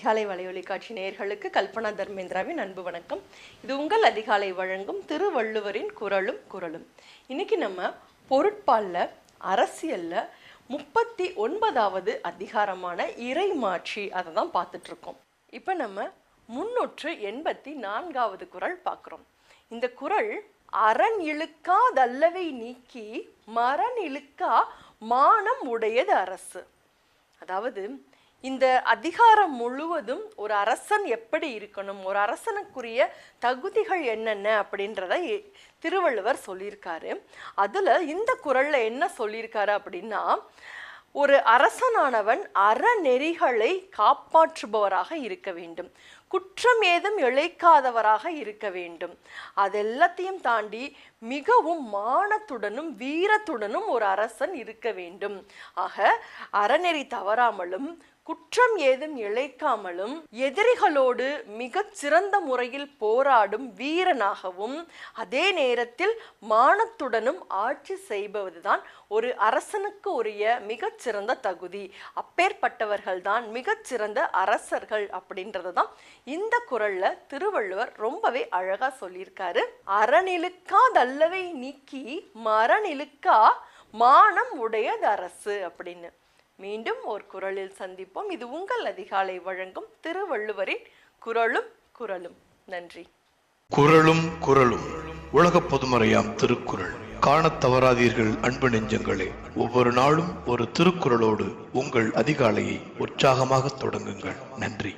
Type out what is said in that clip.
அதிகாலை வலையொலி காட்சி நேயர்களுக்கு கல்பனா தர்மேந்திராவின் அன்பு வணக்கம். இது உங்கள் அதிகாலை வழங்கும் திருவள்ளுவரின் குரலும் குரலும். இன்னைக்கு நம்ம பொருட்பால்ல அரசியல்ல 39வது அதிகாரமான இறைமாட்சி அதை தான் பார்த்துட்டு இருக்கோம். இப்போ நம்ம 384வது குறள் பார்க்குறோம். இந்த குறள் அரண் இழுக்காதல்லவை நீக்கி மரண் இழுக்கா மானம் உடையது அரசு. அதாவது இந்த அதிகாரம் முழுவதும் ஒரு அரசன் எப்படி இருக்கணும், ஒரு அரசனுக்குரிய தகுதிகள் என்னென்ன அப்படின்றத திருவள்ளுவர் சொல்லியிருக்காரு. அதில் இந்த குறளில் என்ன சொல்லியிருக்காரு அப்படின்னா, ஒரு அரசனானவன் அறநெறிகளை காப்பாற்றுபவராக இருக்க வேண்டும், குற்றம் ஏதும் இழைக்காதவராக இருக்க வேண்டும். அதெல்லாத்தையும் தாண்டி மிகவும் மானத்துடனும் வீரத்துடனும் ஒரு அரசன் இருக்க வேண்டும். ஆக அறநெறி தவறாமலும் குற்றம் ஏதும் இழைக்காமலும் எதிரிகளோடு மிக சிறந்த முறையில் போராடும் வீரனாகவும் அதே நேரத்தில் மானத்துடனும் ஆட்சி செய்பவதுதான் ஒரு அரசனுக்கு உரிய மிகச்சிறந்த தகுதி. அப்பேற்பட்டவர்கள் தான் மிகச்சிறந்த அரசர்கள் அப்படின்றது தான் இந்த குறள்ல திருவள்ளுவர் ரொம்பவே அழகா சொல்லியிருக்காரு. அறநிலுக்காதல்லவை நீக்கி மரணிலுக்கா மானம் உடையது அரசு அப்படின்னு. மீண்டும் ஒரு குறளில் சந்திப்போம். இது உங்கள் அதிகாலை வழங்கும் திருவள்ளுவரின் குறளும் குரலும். நன்றி. குறளும் குரலும் உலக பொதுமறையாம் திருக்குறள். காணத் தவறாதீர்கள் அன்பு நெஞ்சங்களே. ஒவ்வொரு நாளும் ஒரு திருக்குறளோடு உங்கள் அதிகாலையை உற்சாகமாக தொடங்குங்கள். நன்றி.